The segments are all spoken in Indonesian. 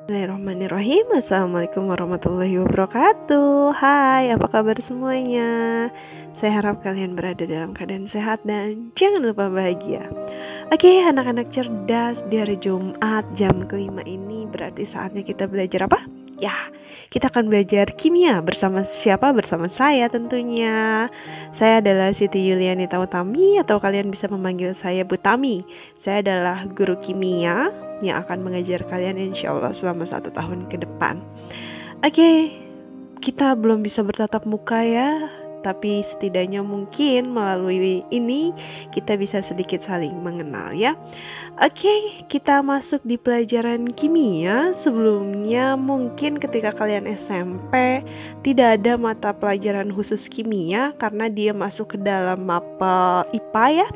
Bismillahirrahmanirrahim. Assalamualaikum warahmatullahi wabarakatuh. Hai, apa kabar semuanya? Saya harap kalian berada dalam keadaan sehat dan jangan lupa bahagia. Oke, anak-anak cerdas, di hari Jumat jam kelima ini berarti saatnya kita belajar apa? Ya, kita akan belajar kimia bersama siapa? Bersama saya tentunya. Saya adalah Siti Yulianita Utami atau kalian bisa memanggil saya Bu Tami. Saya adalah guru kimia yang akan mengajar kalian insya Allah selama 1 tahun ke depan. Oke, kita belum bisa bertatap muka ya, tapi setidaknya mungkin melalui ini kita bisa sedikit saling mengenal ya. Oke, kita masuk di pelajaran kimia. Sebelumnya mungkin ketika kalian SMP tidak ada mata pelajaran khusus kimia karena dia masuk ke dalam mapel IPA ya.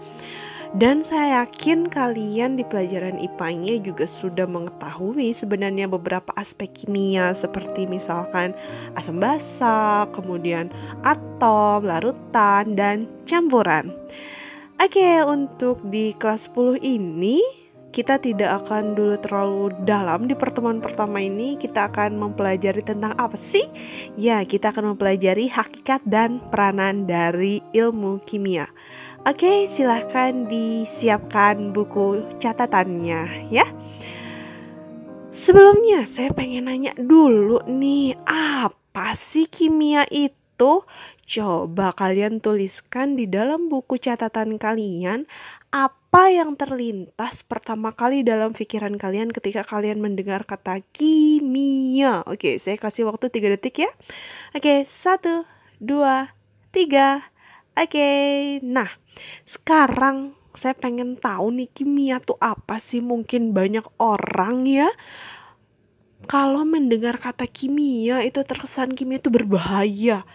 Dan saya yakin kalian di pelajaran IPA-nya juga sudah mengetahui sebenarnya beberapa aspek kimia seperti misalkan asam basa, kemudian atom, larutan, dan campuran. Oke, untuk di kelas 10 ini kita tidak akan dulu terlalu dalam di pertemuan pertama ini. Kita akan mempelajari tentang apa sih? Ya, kita akan mempelajari hakikat dan peranan dari ilmu kimia. Oke, silahkan disiapkan buku catatannya ya. Sebelumnya saya pengen nanya dulu nih, apa sih kimia itu? Coba kalian tuliskan di dalam buku catatan kalian apa yang terlintas pertama kali dalam pikiran kalian ketika kalian mendengar kata kimia. Oke, saya kasih waktu 3 detik ya. Oke, 1, 2, 3. Oke, nah sekarang saya pengen tahu nih kimia tuh apa sih? Mungkin banyak orang ya kalau mendengar kata kimia itu terkesan kimia itu berbahaya,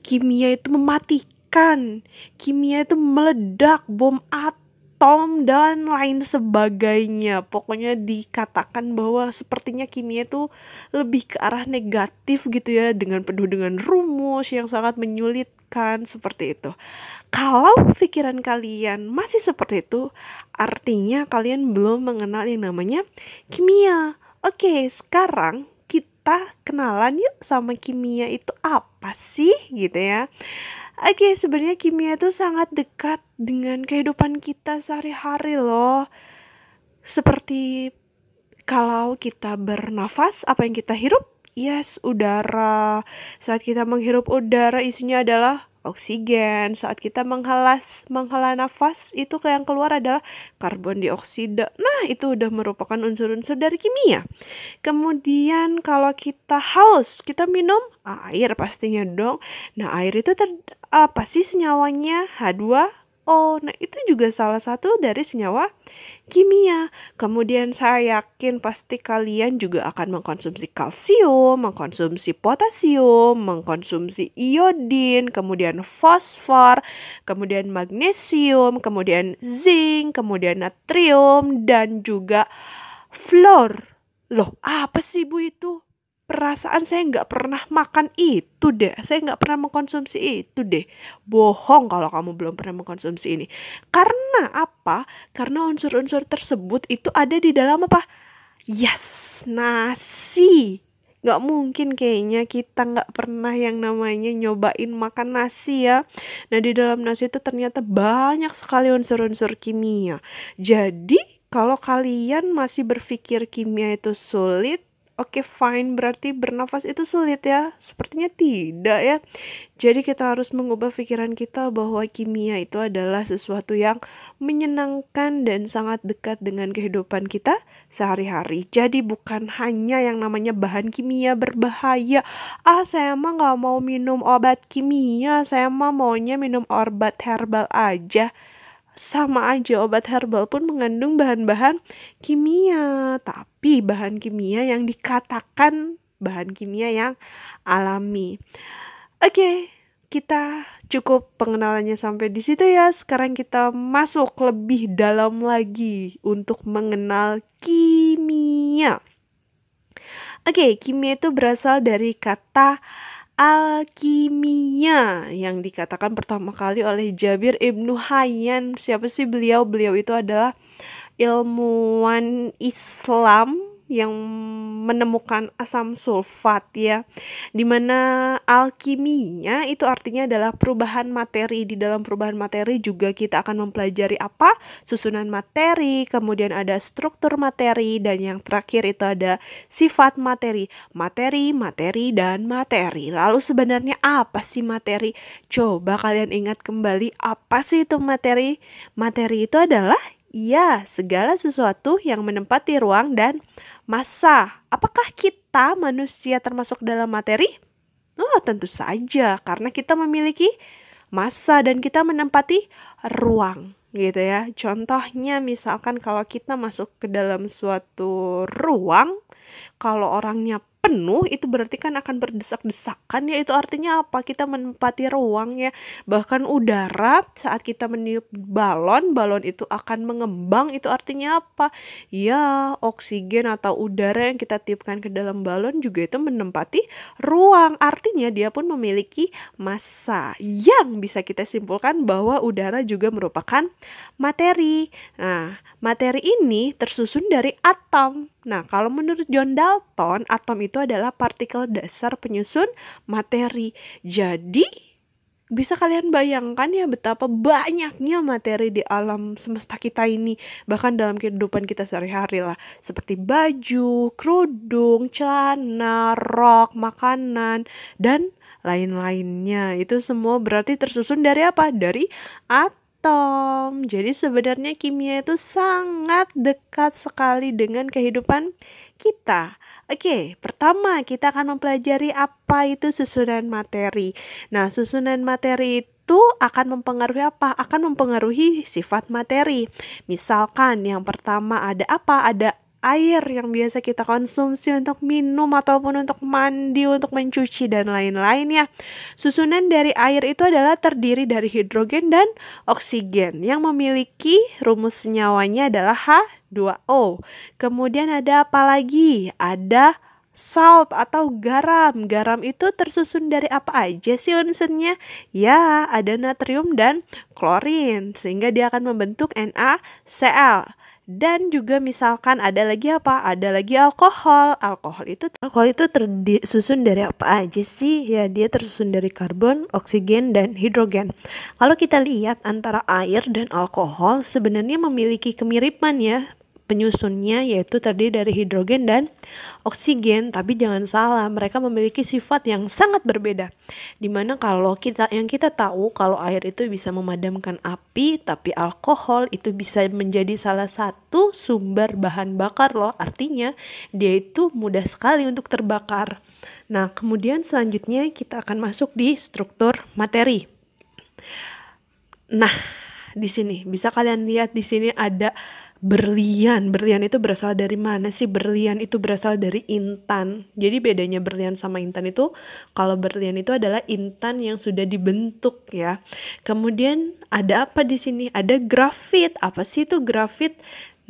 kimia itu mematikan, kimia itu meledak, bom atom dan lain sebagainya. Pokoknya dikatakan bahwa sepertinya kimia itu lebih ke arah negatif gitu ya, dengan penuh dengan rumus yang sangat menyulitkan seperti itu. Kalau pikiran kalian masih seperti itu, artinya kalian belum mengenal yang namanya kimia. Oke, sekarang kita kenalan yuk sama kimia itu apa sih gitu ya. Oke, sebenarnya kimia itu sangat dekat dengan kehidupan kita sehari-hari loh. Seperti kalau kita bernafas, apa yang kita hirup? Yes, udara. Saat kita menghirup udara isinya adalah oksigen. Saat kita menghela nafas, itu yang keluar adalah karbon dioksida. Nah, itu udah merupakan unsur-unsur dari kimia. Kemudian kalau kita haus, kita minum air pastinya dong. Nah, air itu apa sih senyawanya? H2O. Nah, itu juga salah satu dari senyawa kimia. Kemudian saya yakin pasti kalian juga akan mengkonsumsi kalsium, mengkonsumsi potasium, mengkonsumsi iodin, kemudian fosfor, kemudian magnesium, kemudian zinc, kemudian natrium, dan juga fluor. Loh, apa sih Bu itu? Perasaan saya nggak pernah makan itu deh. Saya nggak pernah mengkonsumsi itu deh. Bohong kalau kamu belum pernah mengkonsumsi ini. Karena apa? Karena unsur-unsur tersebut itu ada di dalam apa? Yes, nasi. Nggak mungkin kayaknya kita nggak pernah yang namanya nyobain makan nasi ya. Nah, di dalam nasi itu ternyata banyak sekali unsur-unsur kimia. Jadi kalau kalian masih berpikir kimia itu sulit, oke, fine, berarti bernafas itu sulit ya? Sepertinya tidak ya. Jadi kita harus mengubah pikiran kita bahwa kimia itu adalah sesuatu yang menyenangkan dan sangat dekat dengan kehidupan kita sehari-hari. Jadi bukan hanya yang namanya bahan kimia berbahaya. Saya mah gak mau minum obat kimia, saya mah maunya minum obat herbal aja. Sama aja, obat herbal pun mengandung bahan-bahan kimia, tapi bahan kimia yang dikatakan bahan kimia yang alami. Oke, kita cukup pengenalannya sampai di situ ya. Sekarang kita masuk lebih dalam lagi untuk mengenal kimia. Oke, kimia itu berasal dari kata alkimia yang dikatakan pertama kali oleh Jabir Ibnu Hayyan. Siapa sih beliau? Beliau itu adalah ilmuwan Islam yang menemukan asam sulfat ya. Dimana alkimia itu artinya adalah perubahan materi. Di dalam perubahan materi juga kita akan mempelajari apa? Susunan materi, kemudian ada struktur materi, dan yang terakhir itu ada sifat materi. Materi, materi, dan materi. Lalu sebenarnya apa sih materi? Coba kalian ingat kembali, apa sih itu materi? Materi itu adalah ya, segala sesuatu yang menempati ruang dan massa. Apakah kita manusia termasuk dalam materi? Oh, tentu saja, karena kita memiliki massa dan kita menempati ruang gitu ya. Contohnya misalkan kalau kita masuk ke dalam suatu ruang, kalau orangnya penuh itu berarti kan akan berdesak-desakan ya, itu artinya apa? Kita menempati ruang ya. Bahkan udara saat kita meniup balon, balon itu akan mengembang, itu artinya apa? Ya, oksigen atau udara yang kita tiupkan ke dalam balon juga itu menempati ruang. Artinya dia pun memiliki massa yang bisa kita simpulkan bahwa udara juga merupakan materi. Nah, materi ini tersusun dari atom. Nah, kalau menurut John Dalton, atom itu adalah partikel dasar penyusun materi. Jadi, bisa kalian bayangkan ya betapa banyaknya materi di alam semesta kita ini. Bahkan dalam kehidupan kita sehari-hari lah. Seperti baju, kerudung, celana, rok, makanan, dan lain-lainnya. Itu semua berarti tersusun dari apa? Dari atom. Jadi sebenarnya kimia itu sangat dekat sekali dengan kehidupan kita. Oke, pertama kita akan mempelajari apa itu susunan materi. Nah, susunan materi itu akan mempengaruhi apa? Akan mempengaruhi sifat materi. Misalkan yang pertama ada apa? Ada air yang biasa kita konsumsi untuk minum ataupun untuk mandi, untuk mencuci dan lain-lain ya. Susunan dari air itu adalah terdiri dari hidrogen dan oksigen yang memiliki rumus senyawanya adalah H2O. Kemudian ada apa lagi? Ada salt atau garam. Garam itu tersusun dari apa aja sih unsurnya? Ya, ada natrium dan klorin sehingga dia akan membentuk NaCl. Dan juga misalkan ada lagi apa? Ada lagi alkohol. Alkohol itu tersusun dari apa aja sih? Ya, dia tersusun dari karbon, oksigen, dan hidrogen. Kalau kita lihat antara air dan alkohol sebenarnya memiliki kemiripan ya. Penyusunnya yaitu terdiri dari hidrogen dan oksigen, tapi jangan salah, mereka memiliki sifat yang sangat berbeda. Dimana kalau yang kita tahu kalau air itu bisa memadamkan api, tapi alkohol itu bisa menjadi salah satu sumber bahan bakar loh. Artinya dia itu mudah sekali untuk terbakar. Nah, kemudian selanjutnya kita akan masuk di struktur materi. Nah, di sini bisa kalian lihat di sini ada berlian. Berlian itu berasal dari mana sih? Berlian itu berasal dari intan. Jadi bedanya berlian sama intan itu, kalau berlian itu adalah intan yang sudah dibentuk ya. Kemudian ada apa di sini? Ada grafit. Apa sih itu grafit?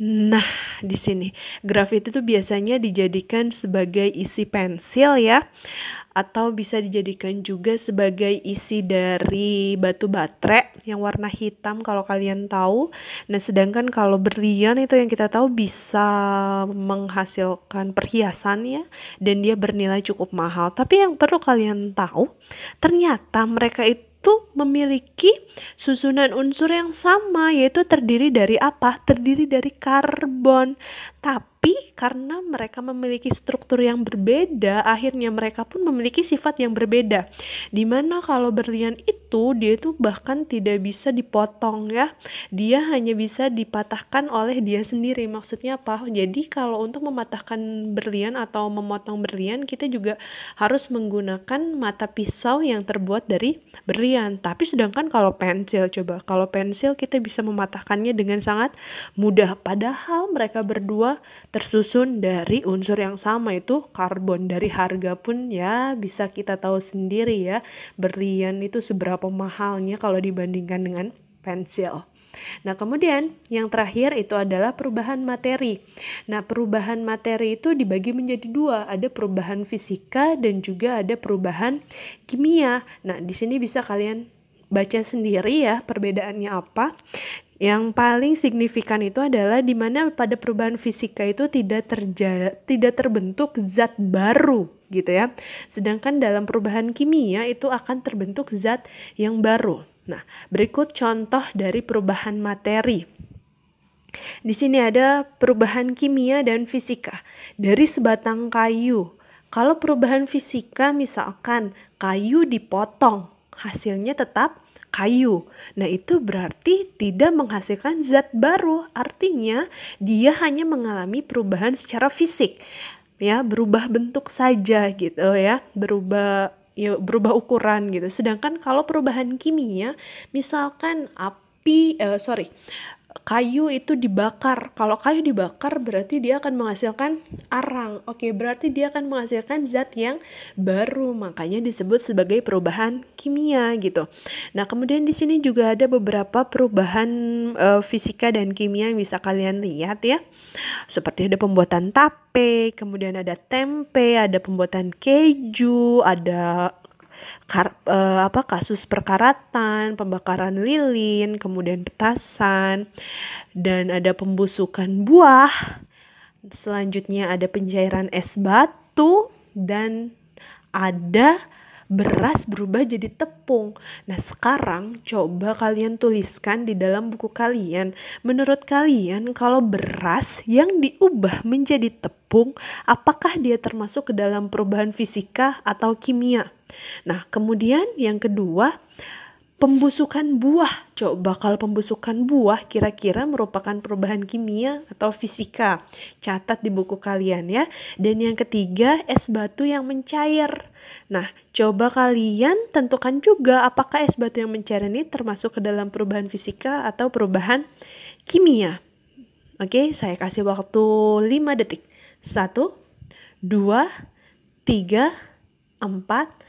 Nah, di sini grafit itu biasanya dijadikan sebagai isi pensil ya, atau bisa dijadikan juga sebagai isi dari batu baterai yang warna hitam kalau kalian tahu. Nah, sedangkan kalau berlian itu yang kita tahu bisa menghasilkan perhiasan ya, dan dia bernilai cukup mahal. Tapi yang perlu kalian tahu, ternyata mereka itu memiliki susunan unsur yang sama, yaitu terdiri dari apa? Terdiri dari karbon. Tapi karena mereka memiliki struktur yang berbeda, akhirnya mereka pun memiliki sifat yang berbeda. Dimana kalau berlian itu, dia itu bahkan tidak bisa dipotong ya. Dia hanya bisa dipatahkan oleh dia sendiri. Maksudnya apa? Jadi kalau untuk mematahkan berlian atau memotong berlian, kita juga harus menggunakan mata pisau yang terbuat dari berlian. Tapi sedangkan kalau pensil, coba kalau pensil kita bisa mematahkannya dengan sangat mudah. Padahal mereka berdua tersusun dari unsur yang sama, itu karbon. Dari harga pun ya bisa kita tahu sendiri ya, berlian itu seberapa mahalnya kalau dibandingkan dengan pensil. Nah, kemudian yang terakhir itu adalah perubahan materi. Nah, perubahan materi itu dibagi menjadi dua, ada perubahan fisika dan juga ada perubahan kimia. Nah, di sini bisa kalian baca sendiri ya perbedaannya apa. Yang paling signifikan itu adalah di mana pada perubahan fisika itu tidak terbentuk zat baru gitu ya. Sedangkan dalam perubahan kimia itu akan terbentuk zat yang baru. Nah, berikut contoh dari perubahan materi. Di sini ada perubahan kimia dan fisika dari sebatang kayu. Kalau perubahan fisika misalkan kayu dipotong, hasilnya tetap kayu. Nah, itu berarti tidak menghasilkan zat baru. Artinya dia hanya mengalami perubahan secara fisik. Ya, berubah bentuk saja gitu ya. Berubah ukuran gitu. Sedangkan kalau perubahan kimia misalkan kayu itu dibakar. Kalau kayu dibakar berarti dia akan menghasilkan arang. Oke, berarti dia akan menghasilkan zat yang baru. Makanya disebut sebagai perubahan kimia gitu. Nah, kemudian di sini juga ada beberapa perubahan fisika dan kimia yang bisa kalian lihat ya. Seperti ada pembuatan tape, kemudian ada tempe, ada pembuatan keju, ada kasus perkaratan, pembakaran lilin, kemudian petasan, dan ada pembusukan buah. Selanjutnya ada pencairan es batu, dan ada beras berubah jadi tepung. Nah, sekarang coba kalian tuliskan di dalam buku kalian. Menurut kalian kalau beras yang diubah menjadi tepung, apakah dia termasuk ke dalam perubahan fisika atau kimia? Nah, kemudian yang kedua, pembusukan buah. Coba kalau pembusukan buah kira-kira merupakan perubahan kimia atau fisika. Catat di buku kalian ya. Dan yang ketiga, es batu yang mencair. Nah, coba kalian tentukan juga apakah es batu yang mencair ini termasuk ke dalam perubahan fisika atau perubahan kimia. Oke, saya kasih waktu 5 detik. 1, 2, 3, 4,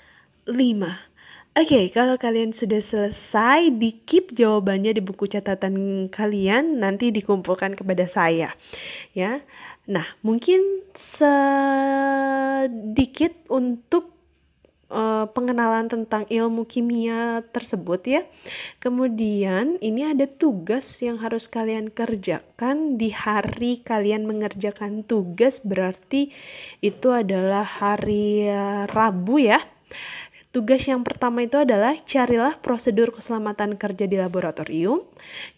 5. Oke, kalau kalian sudah selesai, di-keep jawabannya di buku catatan kalian, nanti dikumpulkan kepada saya. Ya. Nah, mungkin sedikit untuk pengenalan tentang ilmu kimia tersebut ya. Kemudian ini ada tugas yang harus kalian kerjakan di hari kalian mengerjakan tugas, berarti itu adalah hari Rabu ya. Tugas yang pertama itu adalah carilah prosedur keselamatan kerja di laboratorium.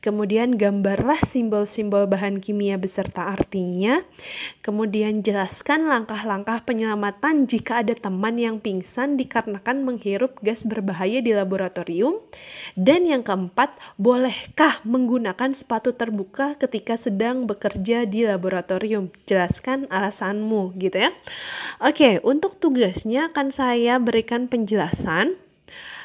Kemudian gambarlah simbol-simbol bahan kimia beserta artinya. Kemudian jelaskan langkah-langkah penyelamatan jika ada teman yang pingsan dikarenakan menghirup gas berbahaya di laboratorium. Dan yang keempat, bolehkah menggunakan sepatu terbuka ketika sedang bekerja di laboratorium? Jelaskan alasanmu gitu ya. Oke, untuk tugasnya akan saya berikan penjelasan.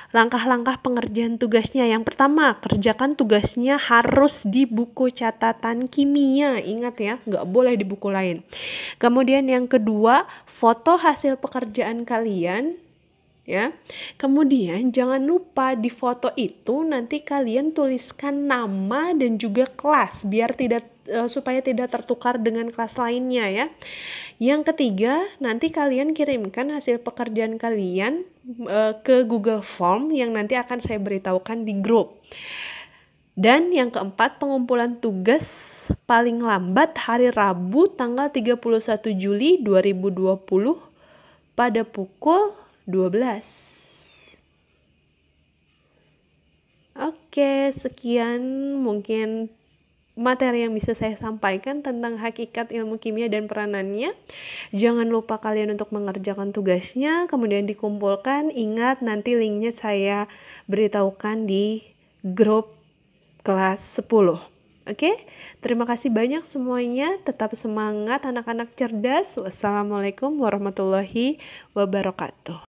Langkah-langkah pengerjaan tugasnya. Yang pertama, kerjakan tugasnya harus di buku catatan kimia. Ingat ya, nggak boleh di buku lain. Kemudian yang kedua, foto hasil pekerjaan kalian. Ya, kemudian jangan lupa di foto itu nanti kalian tuliskan nama dan juga kelas biar supaya tidak tertukar dengan kelas lainnya ya. Yang ketiga, nanti kalian kirimkan hasil pekerjaan kalian ke Google Form yang nanti akan saya beritahukan di grup. Dan yang keempat, pengumpulan tugas paling lambat hari Rabu tanggal 31 Juli 2020 pada pukul 12. Oke, sekian mungkin materi yang bisa saya sampaikan tentang hakikat ilmu kimia dan peranannya. Jangan lupa kalian untuk mengerjakan tugasnya, kemudian dikumpulkan. Ingat, nanti linknya saya beritahukan di grup kelas 10. Oke, terima kasih banyak semuanya. Tetap semangat anak-anak cerdas. Wassalamualaikum warahmatullahi wabarakatuh.